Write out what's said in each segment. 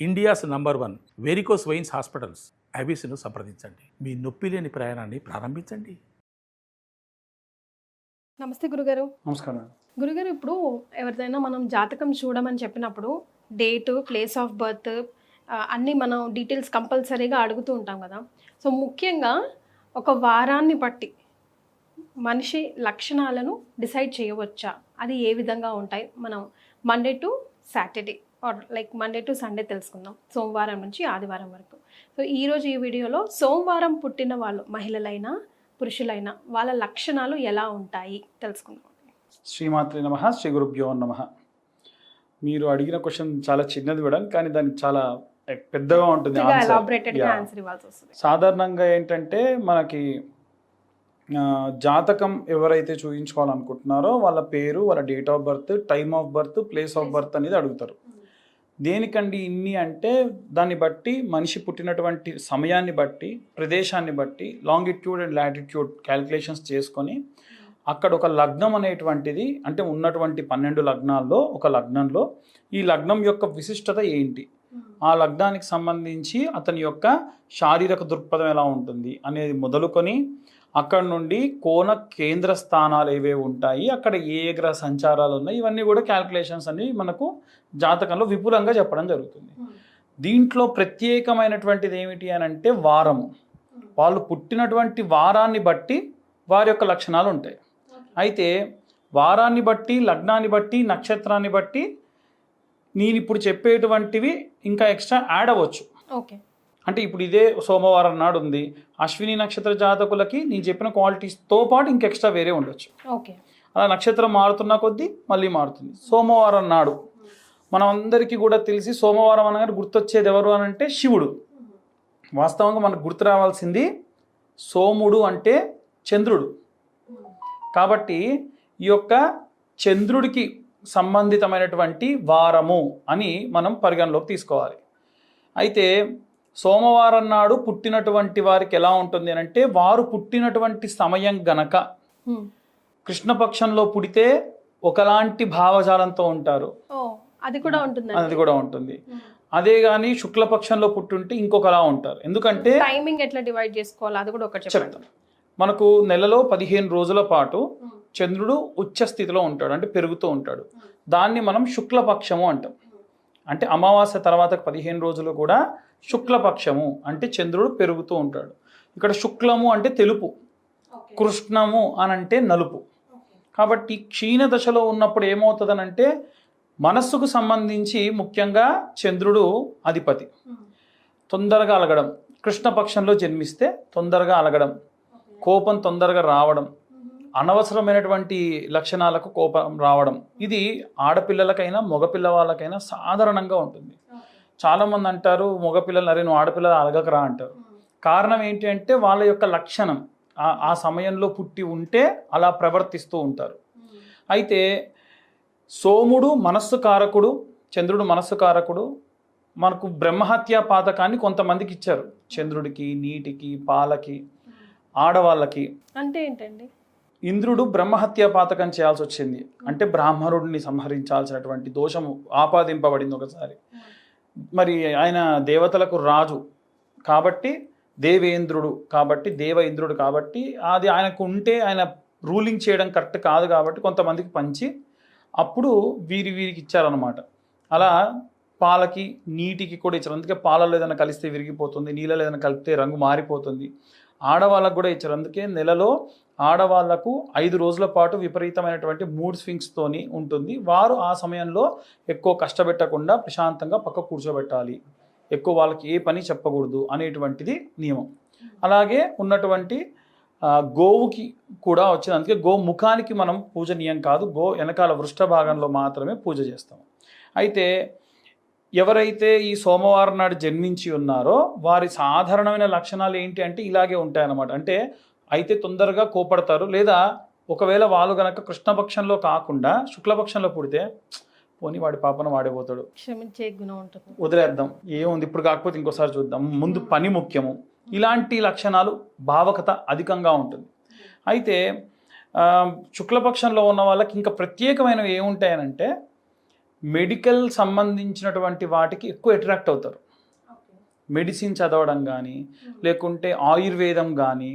India's number 1 varicose veins hospitals ఐబీసీను సంప్రదించండి. మీ నొప్పి లేని ప్రయాణాన్ని ప్రారంభించండి. నమస్తే గురుగారు. నమస్కారం. గురుగారు, ఇప్పుడు ఎవరిదైనా మనం జాతకం చూడమని చెప్పినప్పుడు డేట్, ప్లేస్ ఆఫ్ బర్త్ అన్నీ మనం డీటెయిల్స్ కంపల్సరీగా అడుగుతూ ఉంటాం కదా. సో ముఖ్యంగా ఒక వారాన్ని బట్టి మనిషి లక్షణాలను డిసైడ్ చేయవచ్చా? అది ఏ విధంగా ఉంటాయి? మనం Monday to Saturday or like Monday to Sunday తెలుసుకుందాం, సోమవారం నుంచి ఆదివారం వరకు. సో ఈరోజు ఈ వీడియోలో సోమవారం పుట్టిన వాళ్ళు, మహిళలైనా పురుషులైనా, వాళ్ళ లక్షణాలు ఎలా ఉంటాయి తెలుసుకుందాం. శ్రీమాత్రే నమః, శ్రీ గురుభ్యో నమః. మీరు అడిగిన క్వశ్చన్ చాలా చిన్నది కూడా, కానీ దానికి చాలా పెద్దగా ఉంటుంది. సాధారణంగా ఏంటంటే మనకి జాతకం ఎవరైతే చూపించుకోవాలనుకుంటున్నారో వాళ్ళ పేరు, వాళ్ళ date of birth, time of birth, place of birth అనేది అడుగుతారు. దేనికండి ఇన్ని అంటే దాన్ని బట్టి, మనిషి పుట్టినటువంటి సమయాన్ని బట్టి, ప్రదేశాన్ని బట్టి లాంగిట్యూడ్ అండ్ లాటిట్యూడ్ క్యాలిక్యులేషన్స్ చేసుకొని అక్కడ ఒక లగ్నం అనేటువంటిది, అంటే ఉన్నటువంటి 12 లగ్నాల్లో ఒక లగ్నంలో ఈ లగ్నం యొక్క విశిష్టత ఏంటి, ఆ లగ్నానికి సంబంధించి అతని యొక్క శారీరక దృక్పథం ఎలా ఉంటుంది అనేది మొదలుకొని అక్కడ నుండి కోణ కేంద్ర స్థానాలు ఏవేవి ఉంటాయి, అక్కడ ఏ గ్రహ సంచారాలు ఉన్నాయి, ఇవన్నీ కూడా క్యాల్కులేషన్స్ అన్ని మనకు జాతకంలో విపులంగా చెప్పడం జరుగుతుంది. దీంట్లో ప్రత్యేకమైనటువంటిది ఏమిటి అని అంటే వారము. వాళ్ళు పుట్టినటువంటి వారాన్ని బట్టి వారి యొక్క లక్షణాలు ఉంటాయి. అయితే వారాన్ని బట్టి, లగ్నాన్ని బట్టి, నక్షత్రాన్ని బట్టి నేను ఇప్పుడు చెప్పేటువంటివి ఇంకా ఎక్స్ట్రా యాడ్ అవ్వచ్చు. ఓకే, అంటే ఇప్పుడు ఇదే సోమవారం నాడు ఉంది, అశ్విని నక్షత్ర జాతకులకి నేను చెప్పిన క్వాలిటీస్తో పాటు ఇంక ఎక్స్ట్రా వేరే ఉండొచ్చు. ఓకే, అలా నక్షత్రం మారుతున్న కొద్దీ మళ్ళీ మారుతుంది. సోమవారం నాడు మనం అందరికీ కూడా తెలిసి, సోమవారం అనగానే గుర్తొచ్చేది ఎవరు అని అంటే శివుడు. వాస్తవంగా మనకు గుర్తు రావాల్సింది సోముడు అంటే చంద్రుడు. కాబట్టి ఈ యొక్క చంద్రుడికి సంబంధితమైనటువంటి వారము అని మనం పరిగణలోకి తీసుకోవాలి. అయితే సోమవారం నాడు పుట్టినటువంటి వారికి ఎలా ఉంటుంది అని అంటే, వారు పుట్టినటువంటి సమయం గనక కృష్ణపక్షంలో పుడితే ఒకలాంటి భావజాలంతో ఉంటారు, అది కూడా ఉంటుంది. అదే గాని శుక్లపక్షంలో పుట్టుంటే ఇంకొకలా ఉంటారు. ఎందుకంటే టైమింగ్ ఎట్లా డివైడ్ చేసుకోవాలి అది కూడా ఒకటి చెప్తాను. మనకు నెలలో 15 రోజుల పాటు చంద్రుడు ఉచ్చ స్థితిలో ఉంటాడు, అంటే పెరుగుతూ ఉంటాడు. దాన్ని మనం శుక్లపక్షము అంటాం. అంటే అమావాస్య తర్వాత 15 రోజులు కూడా శుక్లపక్షము, అంటే చంద్రుడు పెరుగుతూ ఉంటాడు. ఇక్కడ శుక్లము అంటే తెలుపు, కృష్ణము అని అంటే నలుపు. కాబట్టి క్షీణ దశలో ఉన్నప్పుడు ఏమవుతుందనంటే, మనస్సుకు సంబంధించి ముఖ్యంగా చంద్రుడు అధిపతి. తొందరగా అలగడం, కృష్ణపక్షంలో జన్మిస్తే తొందరగా అలగడం, కోపం తొందరగా రావడం, అనవసరమైనటువంటి లక్షణాలకు కోపం రావడం, ఇది ఆడపిల్లలకైనా మగపిల్ల వాళ్ళకైనా సాధారణంగా ఉంటుంది. చాలామంది అంటారు మగపిల్లలు, అరే నువ్వు ఆడపిల్లలు అలగకరా అంటారు. కారణం ఏంటి అంటే వాళ్ళ యొక్క లక్షణం ఆ సమయంలో పుట్టి ఉంటే అలా ప్రవర్తిస్తూ ఉంటారు. అయితే సోముడు మనస్సు కారకుడు, చంద్రుడు మనస్సు కారకుడు. మనకు బ్రహ్మహత్యా పాతకాన్ని కొంతమందికి ఇచ్చారు, చంద్రుడికి, నీటికి, పాలకి, ఆడవాళ్ళకి. అంటే ఏంటండి? ఇంద్రుడు బ్రహ్మహత్యా పాతకం చేయాల్సి వచ్చింది. అంటే బ్రాహ్మణుడిని సంహరించాల్సినటువంటి దోషము ఆపాదింపబడింది ఒకసారి. మరి ఆయన దేవతలకు రాజు కాబట్టి, దేవేంద్రుడు కాబట్టి, దేవ ఇంద్రుడు కాబట్టి, అది ఆయనకు ఉంటే ఆయన రూలింగ్ చేయడం కరెక్ట్ కాదు కాబట్టి కొంతమందికి పంచి అప్పుడు వీరికి ఇచ్చారనమాట. అలా పాలకి, నీటికి కూడా ఇచ్చారు. అందుకే పాలలో ఏదైనా కలిస్తే విరిగిపోతుంది, నీళ్ళలో ఏదైనా కలిపితే రంగు మారిపోతుంది. ఆడవాళ్ళకు కూడా ఇచ్చారు. అందుకే నెలలో ఆడవాళ్లకు 5 రోజుల పాటు విపరీతమైనటువంటి మూడ్ స్వింగ్స్తోని ఉంటుంది. వారు ఆ సమయంలో ఎక్కువ కష్టపెట్టకుండా ప్రశాంతంగా పక్క కూర్చోబెట్టాలి, ఎక్కువ వాళ్ళకి ఏ పని చెప్పకూడదు అనేటువంటిది నియమం. అలాగే ఉన్నటువంటి గోవుకి కూడా వచ్చింది. అందుకే గో ముఖానికి మనం పూజనీయం కాదు, గో వెనకాల వృష్ఠ భాగంలో మాత్రమే పూజ చేస్తాం. అయితే ఎవరైతే ఈ సోమవారం నాడు జన్మించి ఉన్నారో వారి సాధారణమైన లక్షణాలు ఏంటి అంటే ఇలాగే ఉంటాయన్నమాట. అంటే అయితే తొందరగా కోపడతారు, లేదా ఒకవేళ వాళ్ళు గనక కృష్ణపక్షంలో కాకుండా శుక్లపక్షంలో పుడితే పోనీ వాడి పాపన వాడిపోతాడు, క్షమించే గుణం ఉంటుంది, వదిలేద్దాం, ఏముంది ఇప్పుడు కాకపోతే ఇంకోసారి చూద్దాం, ముందు పని ముఖ్యము, ఇలాంటి లక్షణాలు, భావకత అధికంగా ఉంటుంది. అయితే శుక్లపక్షంలో ఉన్న వాళ్ళకి ఇంకా ప్రత్యేకమైనవి ఏముంటాయనంటే, మెడికల్ సంబంధించినటువంటి వాటికి ఎక్కువ అట్రాక్ట్ అవుతారు. మెడిసిన్ చదవడం కానీ, లేకుంటే ఆయుర్వేదం కానీ,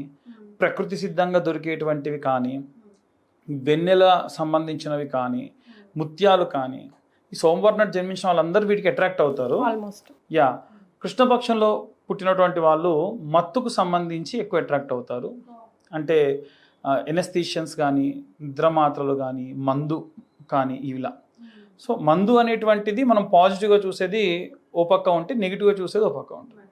ప్రకృతి సిద్ధంగా దొరికేటువంటివి కానీ, వెన్నెల సంబంధించినవి కానీ, ముత్యాలు కానీ, ఈ సోమవారం జన్మించిన వాళ్ళందరూ వీటికి అట్రాక్ట్ అవుతారు. ఆల్మోస్ట్ యా, కృష్ణపక్షంలో పుట్టినటువంటి వాళ్ళు మత్తుకు సంబంధించి ఎక్కువ అట్రాక్ట్ అవుతారు. అంటే ఎనస్థీషియన్స్ కానీ, నిద్రమాత్రలు కానీ, మందు కానీ ఇలా. సో మందు అనేటువంటిది మనం పాజిటివ్గా చూసేది ఓ పక్క ఉంటే, నెగిటివ్గా చూసేది ఓ పక్క ఉంటుంది.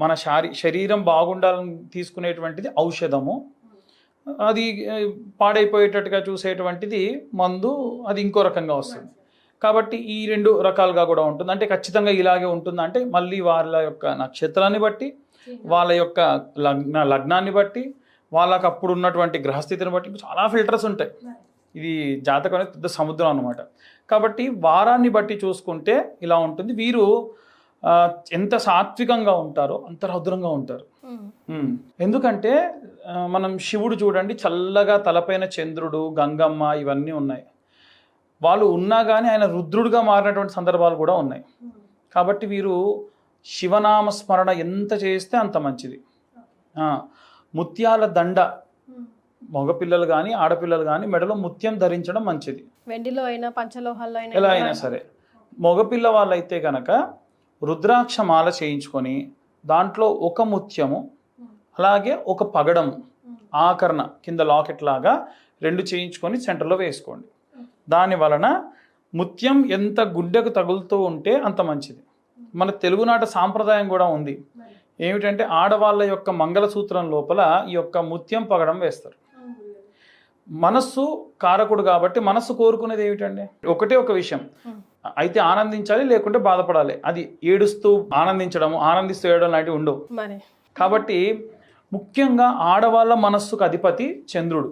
మన శరీరం బాగుండాలని తీసుకునేటువంటిది ఔషధము, అది పాడైపోయేటట్టుగా చూసేటువంటిది మందు, అది ఇంకో రకంగా వస్తుంది. కాబట్టి ఈ రెండు రకాలుగా కూడా ఉంటుంది. అంటే ఖచ్చితంగా ఇలాగే ఉంటుంది అంటే మళ్ళీ వాళ్ళ యొక్క నక్షత్రాన్ని బట్టి, వాళ్ళ యొక్క లగ్నాన్ని బట్టి, వాళ్ళకి అప్పుడు ఉన్నటువంటి గ్రహస్థితిని బట్టి చాలా ఫిల్టర్స్ ఉంటాయి. ఇది జాతకం అనేది పెద్ద సముద్రం అన్నమాట. కాబట్టి వారాన్ని బట్టి చూసుకుంటే ఇలా ఉంటుంది. వీరు ఎంత సాత్వికంగా ఉంటారో అంత రౌద్రంగా ఉంటారు. ఎందుకంటే మనం శివుడు చూడండి, చల్లగా తలపైన చంద్రుడు, గంగమ్మ ఇవన్నీ ఉన్నాయి. వాళ్ళు ఉన్నా కానీ ఆయన రుద్రుడుగా మారినటువంటి సందర్భాలు కూడా ఉన్నాయి. కాబట్టి వీరు శివనామ స్మరణ ఎంత చేస్తే అంత మంచిది. ముత్యాల దండ మగపిల్లలు కానీ ఆడపిల్లలు కానీ మెడలో ముత్యం ధరించడం మంచిది. వెండిలో అయినా పంచలోహాల్లో అయినా ఎలా అయినా సరే. మగపిల్ల వాళ్ళైతే కనుక రుద్రాక్ష మాల చేయించుకొని దాంట్లో ఒక ముత్యము అలాగే ఒక పగడము ఆకరణ కింద లాకెట్ లాగా 2 చేయించుకొని సెంటర్లో వేసుకోండి. దాని వలన ముత్యం ఎంత గుడ్డకు తగులుతూ ఉంటే అంత మంచిది. మన తెలుగునాట సాంప్రదాయం కూడా ఉంది. ఏమిటంటే ఆడవాళ్ళ యొక్క మంగళసూత్రం లోపల ఈ యొక్క ముత్యం పగడం వేస్తారు. మనస్సు కారకుడు కాబట్టి మనస్సు కోరుకునేది ఏమిటండి, ఒకటే ఒక విషయం, అయితే ఆనందించాలి లేకుంటే బాధపడాలి. అది ఏడుస్తూ ఆనందించడము, ఆనందిస్తూ ఏడడం లాంటివి ఉండవు. కాబట్టి ముఖ్యంగా ఆడవాళ్ళ మనస్సుకు అధిపతి చంద్రుడు.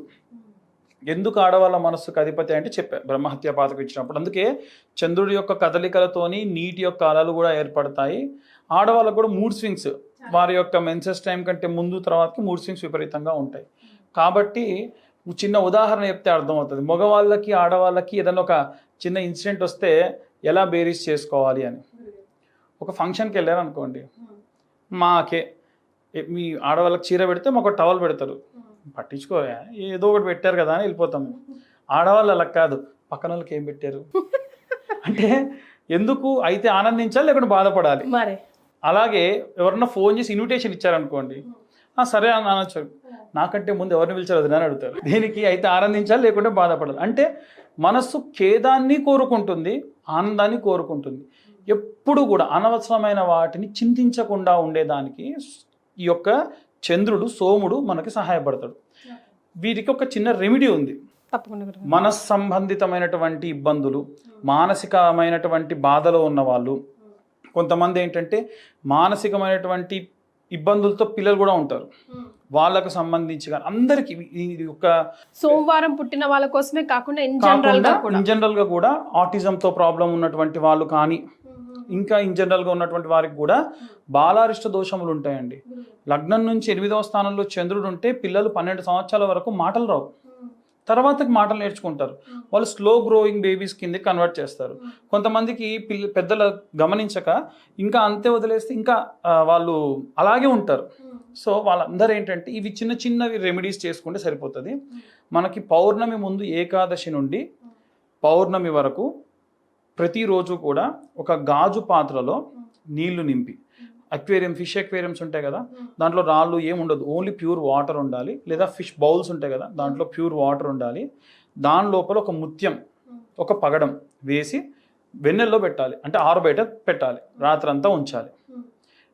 ఎందుకు ఆడవాళ్ళ మనస్సుకు అధిపతి అంటే చెప్పా, బ్రహ్మహత్య పాతకు ఇచ్చినప్పుడు. అందుకే చంద్రుడి యొక్క కదలికలతోని నీటి యొక్క అలలు కూడా ఏర్పడతాయి. ఆడవాళ్ళకు కూడా మూడ్ స్వింగ్స్, వారి యొక్క మెన్సెస్ టైం కంటే ముందు తర్వాతకి మూడ్ స్వింగ్స్ విపరీతంగా ఉంటాయి. కాబట్టి చిన్న ఉదాహరణ చెప్తే అర్థమవుతుంది. మగవాళ్ళకి ఆడవాళ్ళకి ఏదైనా ఒక చిన్న ఇన్సిడెంట్ వస్తే ఎలా బేరీస్ చేసుకోవాలి అని. ఒక ఫంక్షన్కి వెళ్ళారు అనుకోండి, మాకే మీ ఆడవాళ్ళకి చీర పెడితే మాకు టవల్ పెడతారు, పట్టించుకోరా ఏదో ఒకటి పెట్టారు కదా అని వెళ్ళిపోతాము. ఆడవాళ్ళు అలా కాదు, పక్కన వాళ్ళకి ఏం పెట్టారు అంటే ఎందుకు, అయితే ఆనందించాలి లేకుంటే బాధపడాలి. అలాగే ఎవరన్నా ఫోన్ చేసి ఇన్విటేషన్ ఇచ్చారనుకోండి, సరే అని అనొచ్చు, నాకంటే ముందు ఎవరిని పిలిచారు అది అని అడుగుతారు. దీనికి అయితే ఆనందించాలి లేకుంటే బాధపడాలి. అంటే మనస్సు ఖేదాన్ని కోరుకుంటుంది, ఆనందాన్ని కోరుకుంటుంది. ఎప్పుడు కూడా అనవసరమైన వాటిని చింతించకుండా ఉండేదానికి ఈ యొక్క చంద్రుడు, సోముడు మనకి సహాయపడతాడు. వీరికి ఒక చిన్న రెమెడీ ఉంది. మనస్సంబంధితమైనటువంటి ఇబ్బందులు, మానసికమైనటువంటి బాధలో ఉన్న వాళ్ళు, కొంతమంది ఏంటంటే మానసికమైనటువంటి ఇబ్బందులతో పిల్లలు కూడా ఉంటారు, వాళ్ళకు సంబంధించి కానీ అందరికీ ఇది ఒక సోమవారం పుట్టిన వాళ్ళ కోసమే కాకుండా ఇన్ జనరల్ గా కూడా ఆటిజంతో ప్రాబ్లం ఉన్నటువంటి వాళ్ళు కానీ, ఇంకా ఇన్ జనరల్ గా ఉన్నటువంటి వారికి కూడా బాలారిష్ట దోషములు ఉంటాయండి. లగ్నం నుంచి 8వ స్థానంలో చంద్రుడు ఉంటే పిల్లలు 12 సంవత్సరాల వరకు మాటలు రావు, తర్వాత మాటలు నేర్చుకుంటారు. వాళ్ళు స్లో గ్రోయింగ్ బేబీస్ కింద కన్వర్ట్ చేస్తారు. కొంతమందికి పెద్దలు గమనించక ఇంకా అంతే వదిలేస్తే ఇంకా వాళ్ళు అలాగే ఉంటారు. సో వాళ్ళందరూ ఏంటంటే ఇవి చిన్న చిన్నవి రెమెడీస్ చేసుకుంటే సరిపోతుంది. మనకి పౌర్ణమి ముందు ఏకాదశి నుండి పౌర్ణమి వరకు ప్రతిరోజు కూడా ఒక గాజు పాత్రలో నీళ్లు నింపి, అక్వేరియం, ఫిష్ అక్వేరియంస్ ఉంటాయి కదా, దాంట్లో రాళ్ళు ఏముండదు, ఓన్లీ ప్యూర్ వాటర్ ఉండాలి. లేదా ఫిష్ బౌల్స్ ఉంటాయి కదా, దాంట్లో ప్యూర్ వాటర్ ఉండాలి. దాని లోపల ఒక ముత్యం, ఒక పగడం వేసి వెన్నెల్లో పెట్టాలి. అంటే ఆరుబయట పెట్టాలి, రాత్రంతా ఉంచాలి.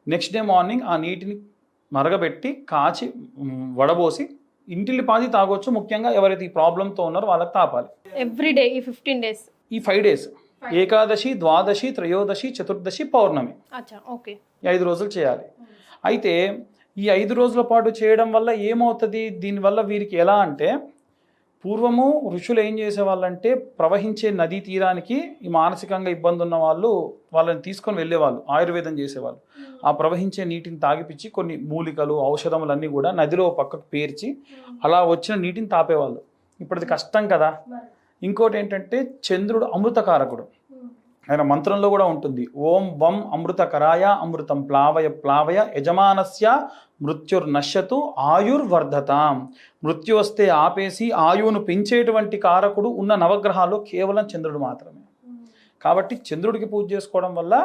నెక్స్ట్ డే మార్నింగ్ ఆ నీటిని మరగబెట్టి కాచి వడబోసి ఇంటిల్లి పాది తాగొచ్చు. ముఖ్యంగా ఎవరైతే ఈ ప్రాబ్లంతో ఉన్నారో వాళ్ళకి తాపాలి ఎవ్రీడే ఈ 15 days, ఈ 5 days, ఏకాదశి, ద్వాదశి, త్రయోదశి, చతుర్దశి, పౌర్ణమి, ఈ 5 రోజులు చేయాలి. అయితే ఈ 5 రోజుల పాటు చేయడం వల్ల ఏమవుతుంది, దీనివల్ల వీరికి ఎలా అంటే, పూర్వము ఋషులు ఏం చేసేవాళ్ళంటే ప్రవహించే నదీ తీరానికి ఈ మానసికంగా ఇబ్బంది ఉన్న వాళ్ళు వాళ్ళని తీసుకొని వెళ్ళేవాళ్ళు, ఆయుర్వేదం చేసేవాళ్ళు. ఆ ప్రవహించే నీటిని తాగిపించి కొన్ని మూలికలు, ఔషధములన్నీ కూడా నదిలో పక్కకు పేర్చి అలా వచ్చిన నీటిని తాపేవాళ్ళు. ఇప్పుడు అది కష్టం కదా. ఇంకోటి ఏంటంటే చంద్రుడు అమృతకారకుడు. ఆయన మంత్రంలో కూడా ఉంటుంది, ఓం వం అమృతకరాయ అమృతం ప్లావయ ప్లావయ యజమానస్య మృత్యుర్నశ్యతు ఆయుర్వర్ధతాం. మృత్యు వస్తే ఆపేసి ఆయువును పెంచేటువంటి కారకుడు ఉన్న నవగ్రహాల్లో కేవలం చంద్రుడు మాత్రమే. కాబట్టి చంద్రుడికి పూజ చేసుకోవడం వల్ల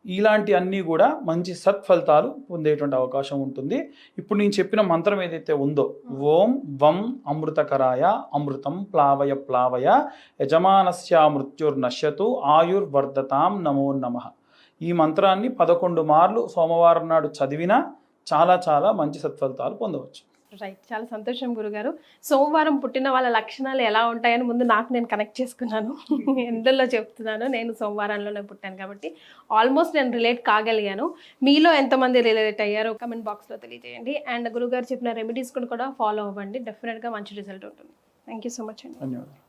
ఇలాంటి అన్నీ కూడా మంచి సత్ఫలితాలు పొందేటువంటి అవకాశం ఉంటుంది. ఇప్పుడు నేను చెప్పిన మంత్రం ఏదైతే ఉందో, ఓం వం అమృతకరాయ అమృతం ప్లావయ ప్లావయ యజమానస్య మృత్యుర్నశ్యతు ఆయుర్వర్ధతాం నమో నమః, ఈ మంత్రాన్ని 11 మార్లు సోమవారం నాడు చదివినా చాలా చాలా మంచి సత్ఫలితాలు పొందవచ్చు. రైట్, చాలా సంతోషం గురుగారు. సోమవారం పుట్టిన వాళ్ళ లక్షణాలు ఎలా ఉంటాయని ముందు నాకు నేను కనెక్ట్ చేసుకున్నాను. ఎందులో చెప్తున్నాను, నేను సోమవారంలోనే పుట్టాను కాబట్టి ఆల్మోస్ట్ నేను రిలేట్ కాగలిగాను. మీలో ఎంతమంది రిలేట్ అయ్యారో కమెంట్ బాక్స్లో తెలియజేయండి. అండ్ గురుగారు చెప్పిన రెమెడీస్ కూడా ఫాలో అవ్వండి, డెఫినెట్గా మంచి రిజల్ట్ ఉంటుంది. థ్యాంక్ యూ సో మచ్ అండి. ధన్యవాదాలు.